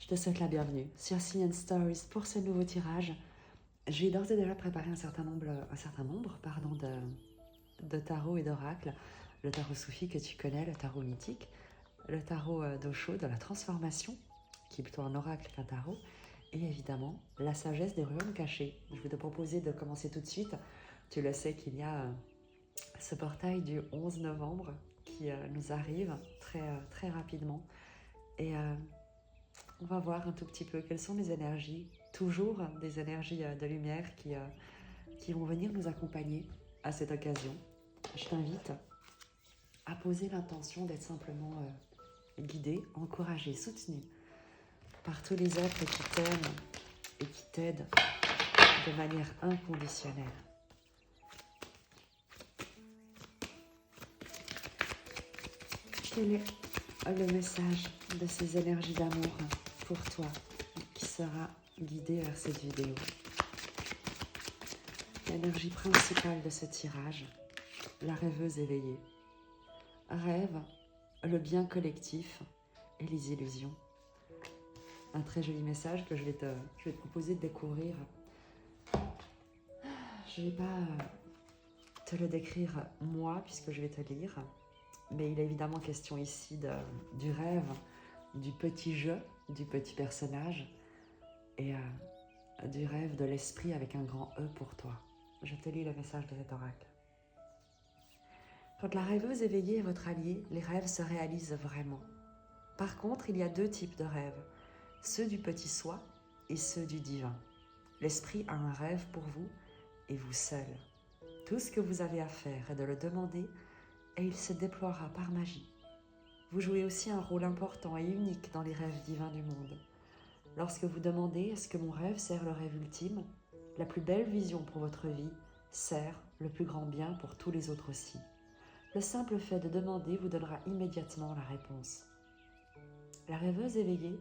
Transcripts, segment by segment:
te souhaite la bienvenue sur Sign & Stories pour ce nouveau tirage. J'ai d'ores et déjà préparé un certain nombre de tarots et d'oracles. Le tarot soufi que tu connais, le tarot mythique, le tarot d'Osho, de la transformation, qui est plutôt un oracle qu'un tarot, et évidemment la sagesse des royaumes cachés. Je vais te proposer de commencer tout de suite. Tu le sais qu'il y a ce portail du 11 novembre qui nous arrive très rapidement. Et on va voir un tout petit peu quelles sont les énergies, toujours des énergies de lumière qui vont venir nous accompagner à cette occasion. Je t'invite à poser l'intention d'être simplement guidé, encouragé, soutenu par tous les êtres qui t'aiment et qui t'aident de manière inconditionnelle. Quel est le message de ces énergies d'amour pour toi qui sera guidé vers cette vidéo? L'énergie principale de ce tirage, la rêveuse éveillée. Rêve, le bien collectif et les illusions. Un très joli message que je vais te proposer de découvrir. Je ne vais pas te le décrire moi puisque je vais te lire, mais il est évidemment question ici du rêve, du petit jeu, du petit personnage et du rêve de l'esprit avec un grand E pour toi. Je te lis le message de cet oracle. Quand la rêveuse éveillée est votre allié, les rêves se réalisent vraiment. Par contre, il y a deux types de rêves, ceux du petit soi et ceux du divin. L'esprit a un rêve pour vous et vous seul. Tout ce que vous avez à faire est de le demander et il se déploiera par magie. Vous jouez aussi un rôle important et unique dans les rêves divins du monde. Lorsque vous demandez « Est-ce que mon rêve sert le rêve ultime ?», la plus belle vision pour votre vie sert le plus grand bien pour tous les autres aussi. Le simple fait de demander vous donnera immédiatement la réponse. La rêveuse éveillée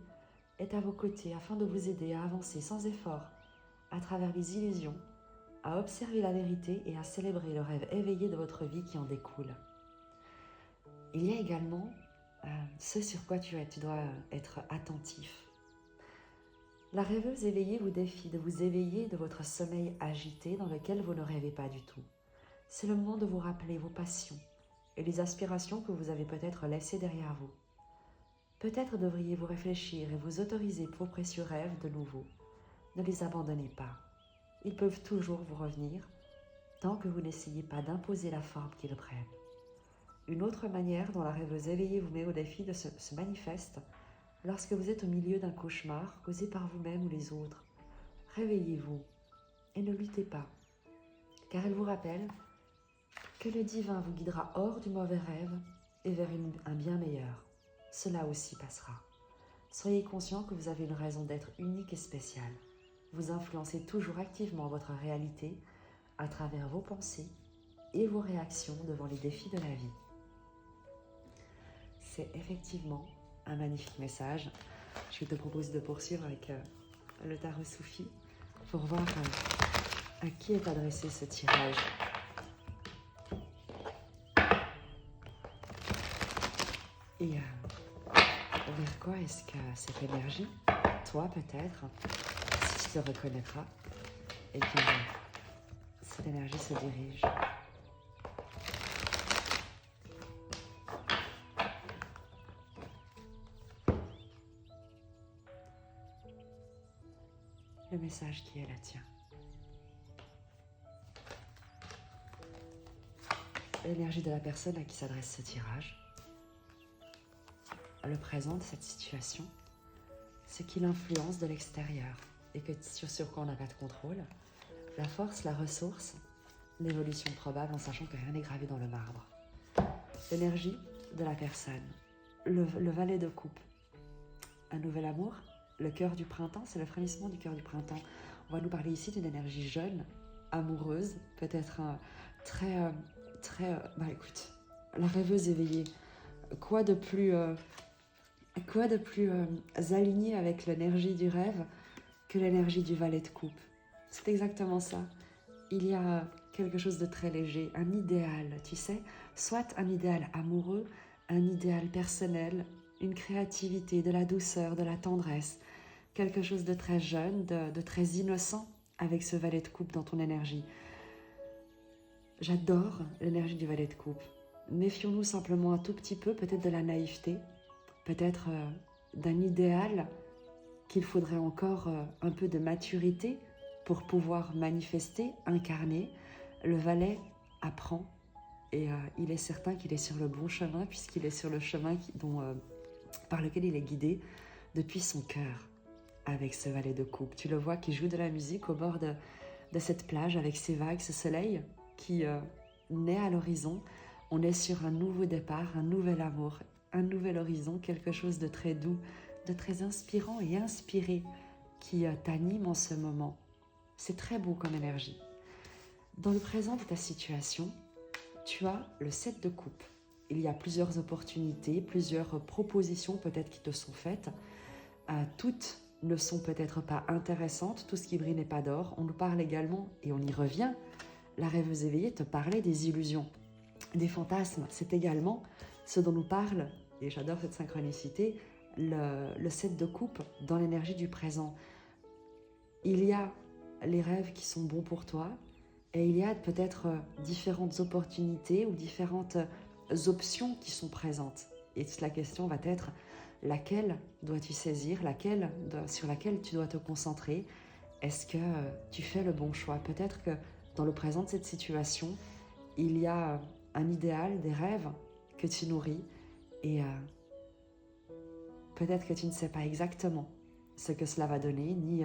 est à vos côtés afin de vous aider à avancer sans effort à travers les illusions, à observer la vérité et à célébrer le rêve éveillé de votre vie qui en découle. Il y a également ce sur quoi tu dois être attentif. La rêveuse éveillée vous défie de vous éveiller de votre sommeil agité dans lequel vous ne rêvez pas du tout. C'est le moment de vous rappeler vos passions et les aspirations que vous avez peut-être laissées derrière vous. Peut-être devriez-vous réfléchir et vous autoriser vos précieux rêves de nouveau. Ne les abandonnez pas. Ils peuvent toujours vous revenir tant que vous n'essayez pas d'imposer la forme qu'ils prennent. Une autre manière dont la rêveuse éveillée vous met au défi se manifeste lorsque vous êtes au milieu d'un cauchemar causé par vous-même ou les autres. Réveillez-vous et ne luttez pas, car elle vous rappelle que le divin vous guidera hors du mauvais rêve et vers un bien meilleur. Cela aussi passera. Soyez conscient que vous avez une raison d'être unique et spéciale. Vous influencez toujours activement votre réalité à travers vos pensées et vos réactions devant les défis de la vie. C'est effectivement un magnifique message. Je vais te proposer de poursuivre avec le tarot soufi pour voir à qui est adressé ce tirage. Et vers quoi est-ce que cette énergie, toi peut-être, si tu te reconnaîtras, et bien cette énergie se dirige. Le message qui est le tien. L'énergie de la personne à qui s'adresse ce tirage, le présent de cette situation, ce qui l'influence de l'extérieur et sur quoi on n'a pas de contrôle, la force, la ressource, l'évolution probable en sachant que rien n'est gravé dans le marbre. L'énergie de la personne, le valet de coupe, un nouvel amour, le cœur du printemps, c'est le frémissement du cœur du printemps. On va nous parler ici d'une énergie jeune, amoureuse, peut-être écoute, la rêveuse éveillée. Quoi de plus aligné avec l'énergie du rêve que l'énergie du valet de coupe? C'est exactement ça. Il y a quelque chose de très léger, un idéal, tu sais, soit un idéal amoureux, un idéal personnel, une créativité, de la douceur, de la tendresse, quelque chose de très jeune, de très innocent avec ce valet de coupe dans ton énergie. J'adore l'énergie du valet de coupe. Méfions-nous simplement un tout petit peu, peut-être de la naïveté, peut-être d'un idéal qu'il faudrait encore un peu de maturité pour pouvoir manifester, incarner. Le valet apprend et il est certain qu'il est sur le bon chemin puisqu'il est sur le chemin par lequel il est guidé depuis son cœur avec ce valet de coupe. Tu le vois qui joue de la musique au bord de cette plage avec ses vagues, ce soleil qui naît à l'horizon. On est sur un nouveau départ, un nouvel amour, un nouvel horizon, quelque chose de très doux, de très inspirant et inspiré qui t'anime en ce moment. C'est très beau comme énergie. Dans le présent de ta situation, tu as le 7 de coupe. Il y a plusieurs opportunités, plusieurs propositions peut-être qui te sont faites. Toutes ne sont peut-être pas intéressantes, tout ce qui brille n'est pas d'or. On nous parle également, et on y revient, la rêveuse éveillée te parlait des illusions, des fantasmes. C'est également ce dont nous parle, et j'adore cette synchronicité, le 7 de coupe dans l'énergie du présent. Il y a les rêves qui sont bons pour toi et il y a peut-être différentes opportunités ou différentes options qui sont présentes. Et la question va être laquelle dois-tu saisir, sur laquelle tu dois te concentrer. Est-ce que tu fais le bon choix? Peut-être que dans le présent de cette situation, il y a un idéal, des rêves que tu nourris et peut-être que tu ne sais pas exactement ce que cela va donner, ni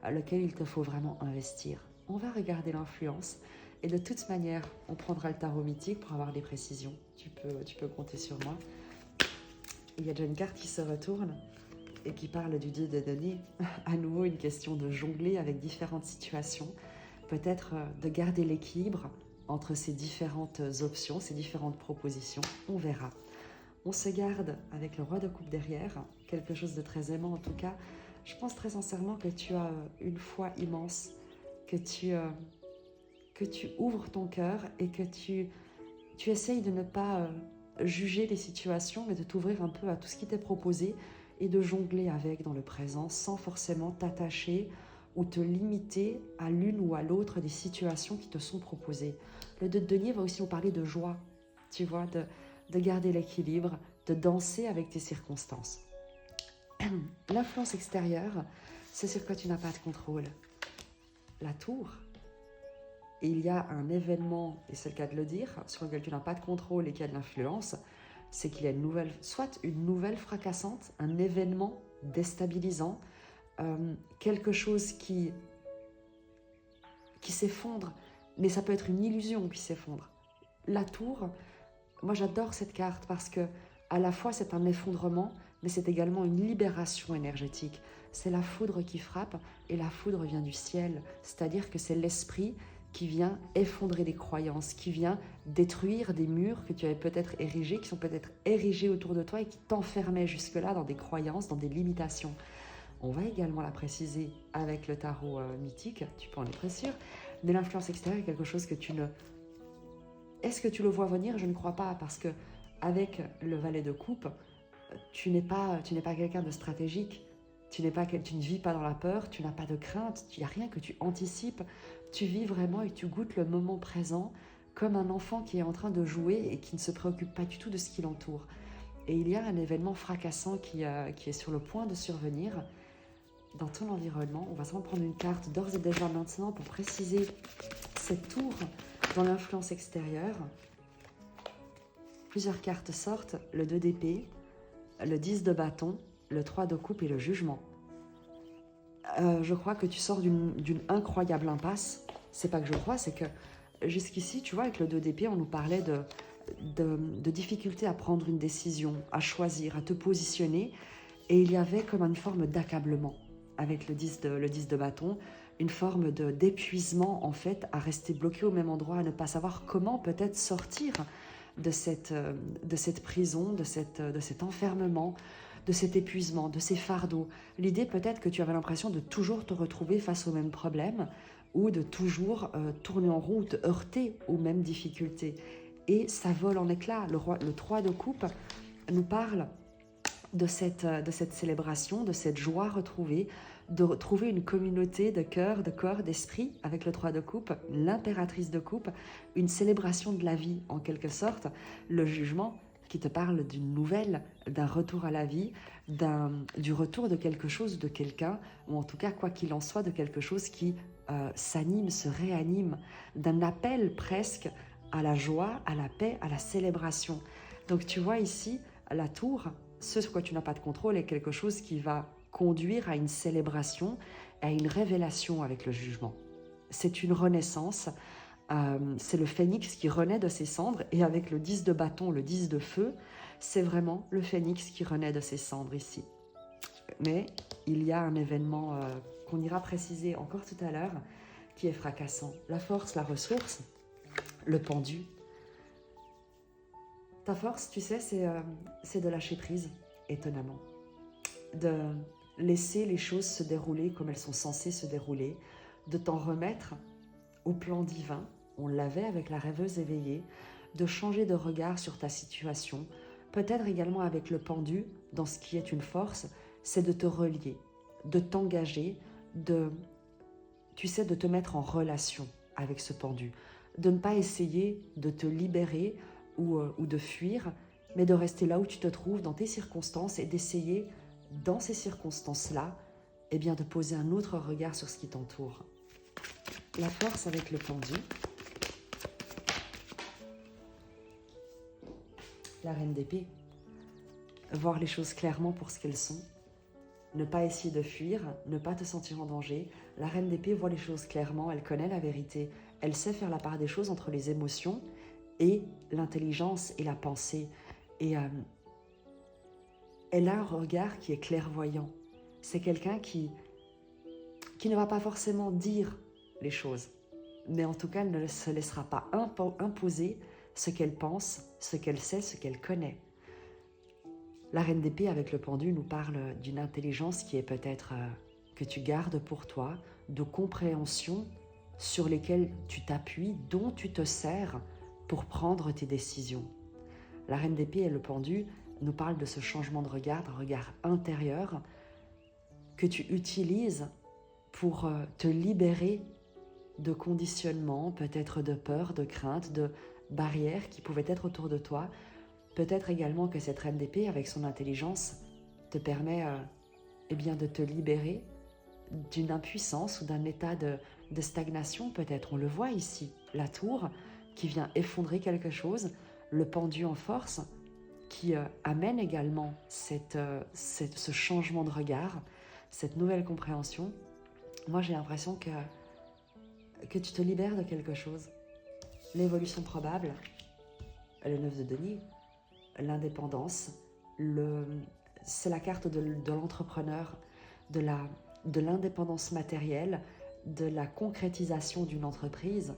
lequel il te faut vraiment investir. On va regarder l'influence et de toute manière, on prendra le tarot mythique pour avoir des précisions. Tu peux compter sur moi. Il y a déjà une carte qui se retourne et qui parle du dieu de denier. À nouveau, une question de jongler avec différentes situations. Peut-être de garder l'équilibre entre ces différentes options, ces différentes propositions. On verra. On se garde avec le roi de coupe derrière, quelque chose de très aimant en tout cas. Je pense très sincèrement que tu as une foi immense, que tu ouvres ton cœur et que tu essayes de ne pas juger les situations, mais de t'ouvrir un peu à tout ce qui t'est proposé et de jongler avec dans le présent sans forcément t'attacher ou te limiter à l'une ou à l'autre des situations qui te sont proposées. Le 2 de denier va aussi nous parler de joie, tu vois, de garder l'équilibre, de danser avec tes circonstances. L'influence extérieure, c'est sur quoi tu n'as pas de contrôle. La tour. Et il y a un événement, et c'est le cas de le dire, sur lequel tu n'as pas de contrôle et qui a de l'influence, c'est qu'il y a soit une nouvelle fracassante, un événement déstabilisant, quelque chose qui s'effondre, mais ça peut être une illusion qui s'effondre. La tour, moi j'adore cette carte parce que à la fois c'est un effondrement, mais c'est également une libération énergétique. C'est la foudre qui frappe et la foudre vient du ciel, c'est-à-dire que c'est l'esprit qui vient effondrer des croyances, qui vient détruire des murs que tu avais peut-être érigés, qui sont peut-être érigés autour de toi et qui t'enfermaient jusque-là dans des croyances, dans des limitations. On va également la préciser avec le tarot mythique, tu peux en être sûr, mais l'influence extérieure est quelque chose que tu ne... Est-ce que tu le vois venir? Je ne crois pas, parce que avec le valet de coupe, tu n'es pas quelqu'un de stratégique, tu ne vis pas dans la peur, tu n'as pas de crainte, il n'y a rien que tu anticipes, tu vis vraiment et tu goûtes le moment présent comme un enfant qui est en train de jouer et qui ne se préoccupe pas du tout de ce qui l'entoure. Et il y a un événement fracassant qui est sur le point de survenir dans ton environnement. On va simplement prendre une carte d'ores et déjà maintenant pour préciser cette tour dans l'influence extérieure. Plusieurs cartes sortent, le 2 d'épée, le 10 de bâton, le 3 de coupe et le jugement. Je crois que tu sors d'une incroyable impasse. C'est pas que je crois, c'est que jusqu'ici, tu vois, avec le 2 d'épée, on nous parlait de difficulté à prendre une décision, à choisir, à te positionner. Et il y avait comme une forme d'accablement avec le 10 de bâton, une forme d'épuisement en fait, à rester bloqué au même endroit, à ne pas savoir comment peut-être sortir de cette prison, de cet enfermement, de cet épuisement, de ces fardeaux. L'idée peut-être que tu avais l'impression de toujours te retrouver face au même problème ou de toujours tourner en roue, te heurter aux mêmes difficultés. Et ça vole en éclats. Le 3 de coupe nous parle de cette célébration, de cette joie retrouvée, de retrouver une communauté de cœur, de corps, d'esprit avec le 3 de coupe, l'impératrice de coupe, une célébration de la vie en quelque sorte, le jugement qui te parle d'une nouvelle, d'un retour à la vie, du retour de quelque chose, de quelqu'un, ou en tout cas, quoi qu'il en soit, de quelque chose qui s'anime, se réanime, d'un appel presque à la joie, à la paix, à la célébration. Donc tu vois ici, la tour, ce sur quoi tu n'as pas de contrôle est quelque chose qui va conduire à une célébration, à une révélation avec le jugement. C'est une renaissance, c'est le phénix qui renaît de ses cendres, et avec le 10 de bâton, le 10 de feu, c'est vraiment le phénix qui renaît de ses cendres ici. Mais il y a un événement qu'on ira préciser encore tout à l'heure, qui est fracassant. La force, la ressource, le pendu. Ta force, tu sais, c'est de lâcher prise, étonnamment. De laisser les choses se dérouler comme elles sont censées se dérouler, de t'en remettre au plan divin, on l'avait avec la rêveuse éveillée, de changer de regard sur ta situation, peut-être également avec le pendu, dans ce qui est une force, c'est de te relier, de t'engager, tu sais, de te mettre en relation avec ce pendu, de ne pas essayer de te libérer ou de fuir, mais de rester là où tu te trouves, dans tes circonstances, et d'essayer, dans ces circonstances-là, eh bien, de poser un autre regard sur ce qui t'entoure. La force avec le pendu. La reine d'épée. Voir les choses clairement pour ce qu'elles sont. Ne pas essayer de fuir, ne pas te sentir en danger. La reine d'épée voit les choses clairement, elle connaît la vérité. Elle sait faire la part des choses entre les émotions et l'intelligence et la pensée. Et elle a un regard qui est clairvoyant. C'est quelqu'un qui ne va pas forcément dire les choses, mais en tout cas, elle ne se laissera pas imposer ce qu'elle pense, ce qu'elle sait, ce qu'elle connaît. La reine d'épée avec le pendu nous parle d'une intelligence qui est peut-être que tu gardes pour toi, de compréhension sur lesquelles tu t'appuies, dont tu te sers pour prendre tes décisions. La reine d'épée et le pendu nous parlent de ce changement de regard, d'un regard intérieur que tu utilises pour te libérer de conditionnements, peut-être de peur, de crainte, de barrières qui pouvaient être autour de toi. Peut-être également que cette reine d'épée, avec son intelligence, te permet eh bien, de te libérer d'une impuissance ou d'un état de stagnation, peut-être. On le voit ici, la tour qui vient effondrer quelque chose, le pendu en force qui amène également ce changement de regard, cette nouvelle compréhension. Moi, j'ai l'impression que tu te libères de quelque chose. L'évolution probable, le 9 de denier, l'indépendance, c'est la carte de l'entrepreneur, de l'indépendance matérielle, de la concrétisation d'une entreprise,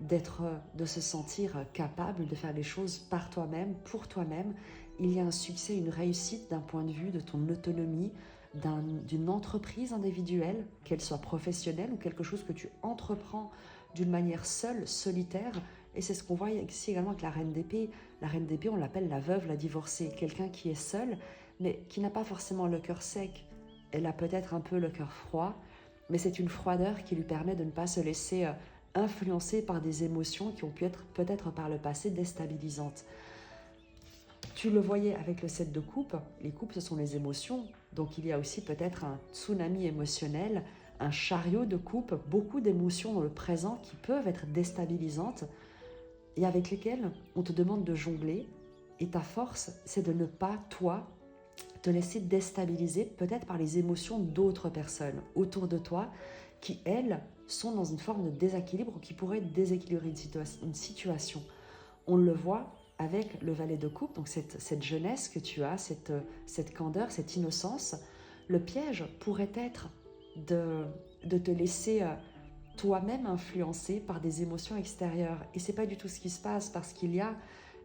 de se sentir capable de faire les choses par toi-même, pour toi-même. Il y a un succès, une réussite d'un point de vue de ton autonomie, d'une entreprise individuelle, qu'elle soit professionnelle ou quelque chose que tu entreprends d'une manière seule, solitaire. Et c'est ce qu'on voit ici également avec la reine d'épée. La reine d'épée, on l'appelle la veuve, la divorcée, quelqu'un qui est seul, mais qui n'a pas forcément le cœur sec. Elle a peut-être un peu le cœur froid, mais c'est une froideur qui lui permet de ne pas se laisser influencer par des émotions qui ont pu être peut-être par le passé déstabilisantes. Tu le voyais avec le 7 de coupe, les coupes ce sont les émotions, donc il y a aussi peut-être un tsunami émotionnel, un chariot de coupe, beaucoup d'émotions dans le présent qui peuvent être déstabilisantes et avec lesquelles on te demande de jongler. Et ta force, c'est de ne pas, toi, te laisser déstabiliser peut-être par les émotions d'autres personnes autour de toi qui, elles, sont dans une forme de déséquilibre ou qui pourraient déséquilibrer une situation. On le voit avec le valet de coupe, donc cette jeunesse que tu as, cette candeur, cette innocence. Le piège pourrait être de te laisser toi-même influencer par des émotions extérieures. Et ce n'est pas du tout ce qui se passe parce qu'il y a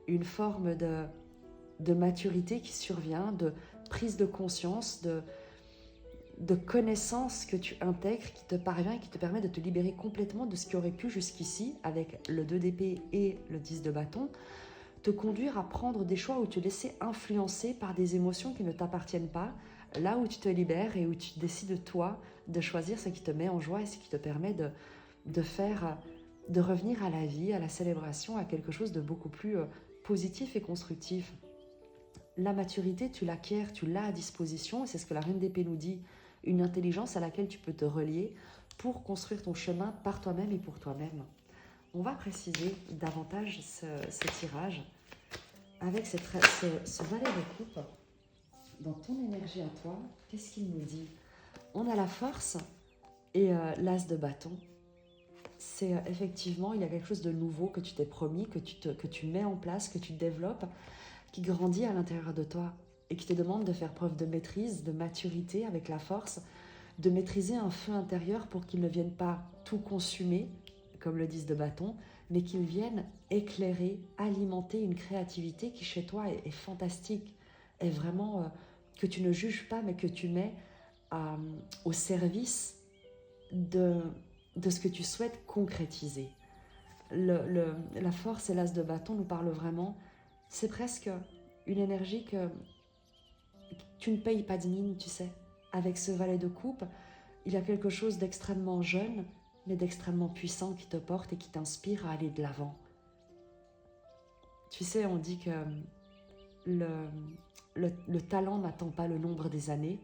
une forme de maturité qui survient, de prise de conscience, de connaissance que tu intègres, qui te parvient et qui te permet de te libérer complètement de ce qui aurait pu jusqu'ici, avec le 2 d'épée et le 10 de bâton, te conduire à prendre des choix ou te laisser influencer par des émotions qui ne t'appartiennent pas, là où tu te libères et où tu décides toi de choisir ce qui te met en joie et ce qui te permet de revenir à la vie, à la célébration, à quelque chose de beaucoup plus positif et constructif. La maturité, tu l'acquiers, tu l'as à disposition, et c'est ce que la Reine d'Épée nous dit, une intelligence à laquelle tu peux te relier pour construire ton chemin par toi-même et pour toi-même. On va préciser davantage ce tirage avec ce valet de coupe. Dans ton énergie à toi, qu'est-ce qu'il nous dit? On a la force et l'as de bâton. C'est effectivement, il y a quelque chose de nouveau que tu t'es promis, que tu mets en place, que tu développes, qui grandit à l'intérieur de toi et qui te demande de faire preuve de maîtrise, de maturité avec la force, de maîtriser un feu intérieur pour qu'il ne vienne pas tout consumer, comme le disent de bâton, mais qu'il vienne éclairer, alimenter une créativité qui chez toi est fantastique, est vraiment que tu ne juges pas, mais que tu mets au service de ce que tu souhaites concrétiser. La force et l'as de bâton nous parlent vraiment, c'est presque une énergie que tu ne payes pas de mine, tu sais. Avec ce valet de coupe, il y a quelque chose d'extrêmement jeune, mais d'extrêmement puissant qui te porte et qui t'inspire à aller de l'avant. Tu sais, on dit que le talent n'attend pas le nombre des années,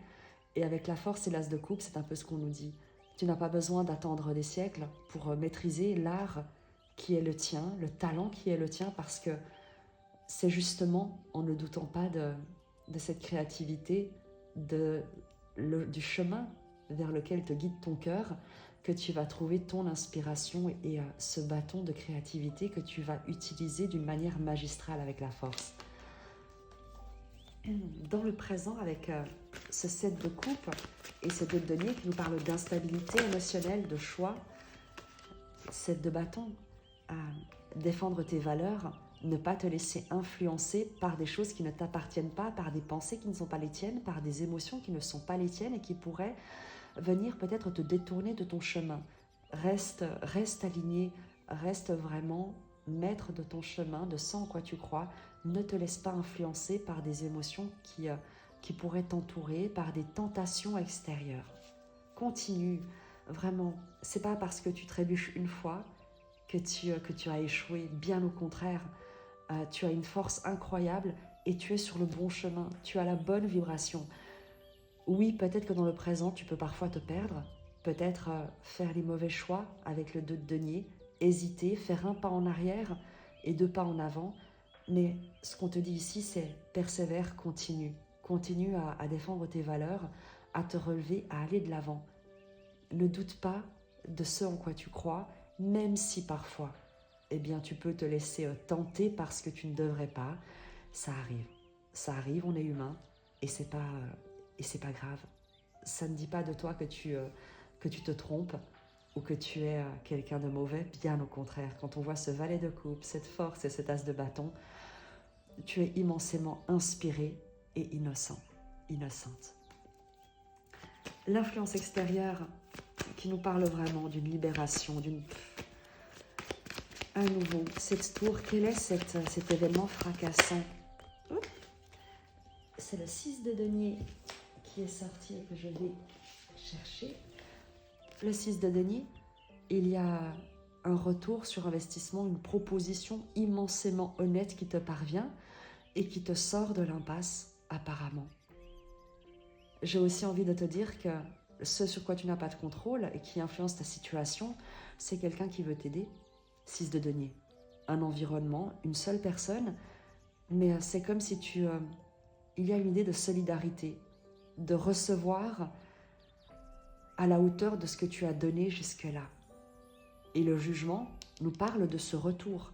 et avec la force et l'as de coupe, c'est un peu ce qu'on nous dit. Tu n'as pas besoin d'attendre des siècles pour maîtriser l'art qui est le tien, le talent qui est le tien, parce que c'est justement en ne doutant pas de cette créativité, du chemin vers lequel te guide ton cœur, que tu vas trouver ton inspiration et ce bâton de créativité que tu vas utiliser d'une manière magistrale avec la force. Dans le présent, avec ce 7 de coupe et ce 2 de denier qui nous parle d'instabilité émotionnelle, de choix, 7 de bâton, défendre tes valeurs, ne pas te laisser influencer par des choses qui ne t'appartiennent pas, par des pensées qui ne sont pas les tiennes, par des émotions qui ne sont pas les tiennes et qui pourraient venir peut-être te détourner de ton chemin. Reste aligné, reste vraiment maître de ton chemin, de ce en quoi tu crois. Ne te laisse pas influencer par des émotions qui pourraient t'entourer, par des tentations extérieures. Continue, vraiment. C'est pas parce que tu trébuches une fois que tu as échoué, bien au contraire. Tu as une force incroyable et tu es sur le bon chemin, tu as la bonne vibration. Oui, peut-être que dans le présent, tu peux parfois te perdre, peut-être faire les mauvais choix avec le 2 de denier, hésiter, faire un pas en arrière et 2 pas en avant. Mais ce qu'on te dit ici, c'est persévère, continue. Continue à défendre tes valeurs, à te relever, à aller de l'avant. Ne doute pas de ce en quoi tu crois, même si parfois, eh bien, tu peux te laisser tenter parce que tu ne devrais pas. Ça arrive, on est humain et c'est pas grave. Ça ne dit pas de toi que tu te trompes ou que tu es quelqu'un de mauvais, bien au contraire. Quand on voit ce valet de coupe, cette force et cet as de bâton, tu es immensément inspiré et innocente. L'influence extérieure qui nous parle vraiment d'une libération, à nouveau, cette tour, quel est cet événement fracassant? C'est le 6 de denier qui est sorti et que je vais chercher. Le 6 de denier, il y a un retour sur investissement, une proposition immensément honnête qui te parvient et qui te sort de l'impasse, apparemment. J'ai aussi envie de te dire que ce sur quoi tu n'as pas de contrôle et qui influence ta situation, c'est quelqu'un qui veut t'aider. 6 de denier. Un environnement, une seule personne, mais c'est comme si il y a une idée de solidarité, de recevoir à la hauteur de ce que tu as donné jusque-là. Et le jugement nous parle de ce retour.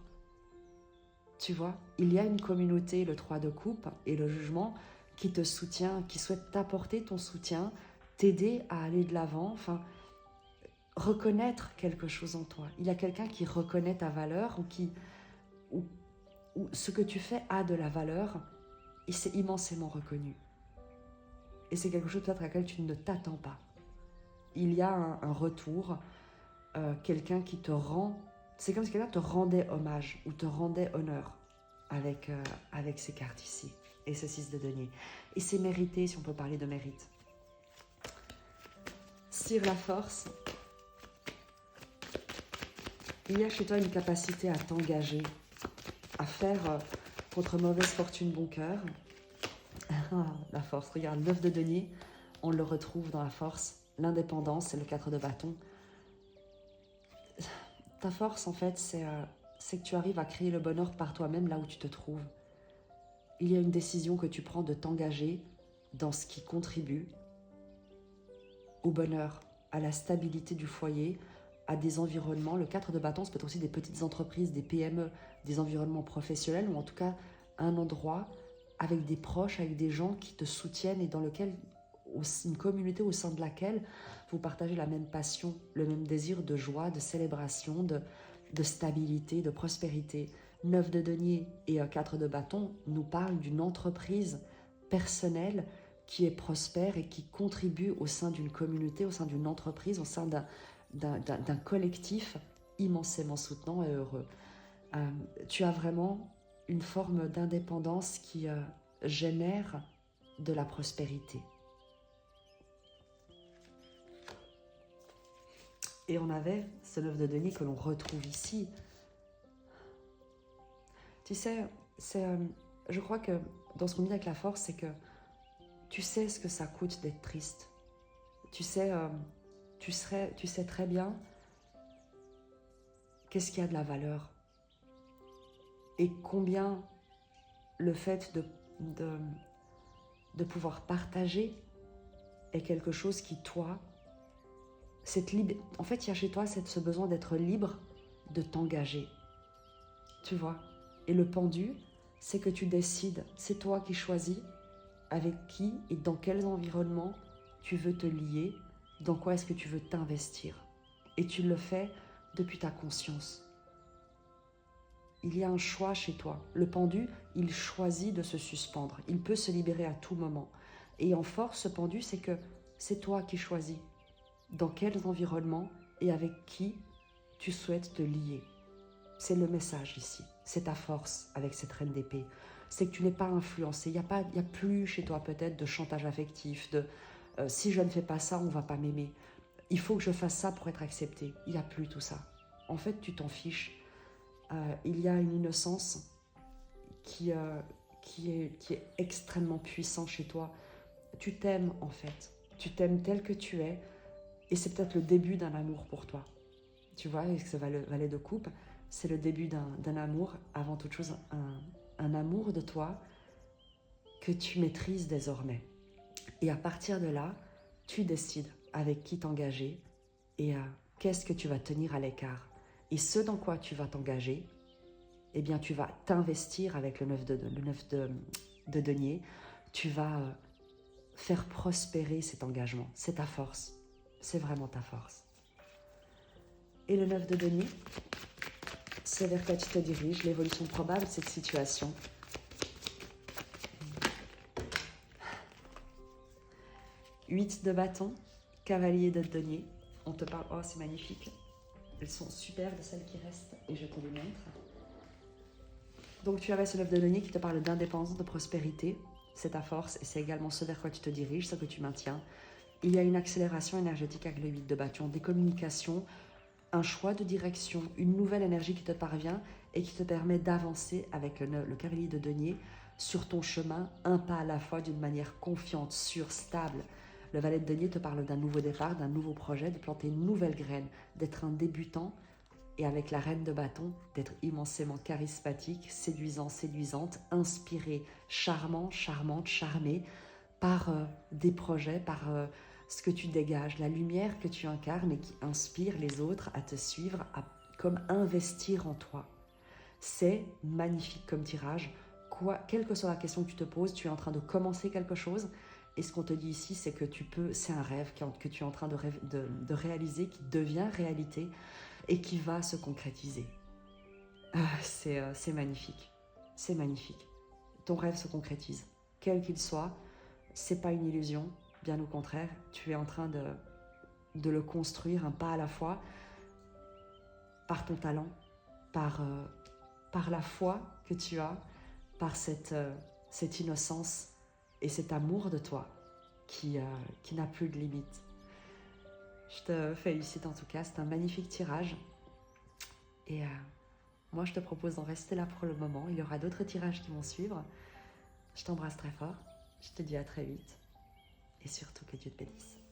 Tu vois, il y a une communauté, le 3 de coupe, et le jugement qui te soutient, qui souhaite t'apporter ton soutien, t'aider à aller de l'avant, enfin, reconnaître quelque chose en toi. Il y a quelqu'un qui reconnaît ta valeur ou ce que tu fais a de la valeur et c'est immensément reconnu. Et c'est quelque chose peut-être à laquelle tu ne t'attends pas. Il y a un retour, quelqu'un qui te rend, c'est comme si quelqu'un te rendait hommage ou te rendait honneur. avec ces cartes ici. Et ce 6 de denier. Et c'est mérité, si on peut parler de mérite. Sire la force. Il y a chez toi une capacité à t'engager, à faire contre mauvaise fortune bon cœur. La force, regarde, 9 de denier, on le retrouve dans la force. L'indépendance, c'est le 4 de bâton. Ta force, en fait, c'est que tu arrives à créer le bonheur par toi-même là où tu te trouves. Il y a une décision que tu prends de t'engager dans ce qui contribue au bonheur, à la stabilité du foyer, à des environnements. Le 4 de bâton, ça peut être aussi des petites entreprises, des PME, des environnements professionnels, ou en tout cas un endroit avec des proches, avec des gens qui te soutiennent et dans lequel, une communauté au sein de laquelle vous partagez la même passion, le même désir de joie, de célébration, de stabilité, de prospérité. 9 de denier et 4 de bâton nous parlent d'une entreprise personnelle qui est prospère et qui contribue au sein d'une communauté, au sein d'une entreprise, au sein d'un collectif immensément soutenant et heureux. Tu as vraiment une forme d'indépendance qui génère de la prospérité. Et on avait ce 9 de denier que l'on retrouve ici. Tu sais, je crois que dans ce qu'on dit avec la force, c'est que tu sais ce que ça coûte d'être triste. Tu sais très bien qu'est-ce qui a de la valeur. Et combien le fait de pouvoir partager est quelque chose qui, toi, en fait, il y a chez toi ce besoin d'être libre de t'engager. Tu vois? Et le pendu, c'est que tu décides, c'est toi qui choisis avec qui et dans quels environnements tu veux te lier, dans quoi est-ce que tu veux t'investir. Et tu le fais depuis ta conscience. Il y a un choix chez toi. Le pendu, il choisit de se suspendre. Il peut se libérer à tout moment. Et en force, ce pendu, c'est que c'est toi qui choisis dans quels environnements et avec qui tu souhaites te lier. C'est le message ici. C'est ta force avec cette reine d'épée. C'est que tu n'es pas influencé. Il n'y a plus chez toi peut-être de chantage affectif, de si je ne fais pas ça, on ne va pas m'aimer. Il faut que je fasse ça pour être accepté. Il n'y a plus tout ça. En fait, tu t'en fiches. Il y a une innocence qui est extrêmement puissante chez toi. Tu t'aimes en fait. Tu t'aimes tel que tu es. Et c'est peut-être le début d'un amour pour toi. Tu vois, avec ce valet de coupe, c'est le début d'un amour, avant toute chose, un amour de toi que tu maîtrises désormais. Et à partir de là, tu décides avec qui t'engager et qu'est-ce que tu vas tenir à l'écart. Et ce dans quoi tu vas t'engager, eh bien tu vas t'investir avec le 9 de denier, tu vas faire prospérer cet engagement. C'est ta force, c'est vraiment ta force. Et le 9 de denier, c'est vers quoi tu te diriges, l'évolution probable de cette situation. Huit de bâton, cavalier de denier. On te parle, oh c'est magnifique. Elles sont superbes celles qui restent et je te les montre. Donc tu avais ce 9 de denier qui te parle d'indépendance, de prospérité. C'est ta force et c'est également ce vers quoi tu te diriges, ce que tu maintiens. Il y a une accélération énergétique avec le 8 de bâton, des communications, un choix de direction, une nouvelle énergie qui te parvient et qui te permet d'avancer avec le cavalier de denier sur ton chemin, un pas à la fois d'une manière confiante, sûre, stable. Le valet de denier te parle d'un nouveau départ, d'un nouveau projet, de planter une nouvelle graine, d'être un débutant et avec la reine de bâton, d'être immensément charismatique, séduisant, séduisante, inspiré, charmant, charmante, charmé par des projets, par ce que tu dégages, la lumière que tu incarnes et qui inspire les autres à te suivre, à comme investir en toi. C'est magnifique comme tirage. Quelle que soit la question que tu te poses, tu es en train de commencer quelque chose. Et ce qu'on te dit ici, c'est que c'est un rêve que tu es en train de réaliser, qui devient réalité et qui va se concrétiser. C'est magnifique. C'est magnifique. Ton rêve se concrétise. Quel qu'il soit, c'est pas une illusion. Bien au contraire, tu es en train de le construire un pas à la fois par ton talent, par la foi que tu as par cette innocence et cet amour de toi qui n'a plus de limite. Je te félicite en tout cas, c'est un magnifique tirage. Et moi, je te propose d'en rester là pour le moment. Il y aura d'autres tirages qui vont suivre. Je t'embrasse très fort. Je te dis à très vite. Et surtout que Dieu te bénisse.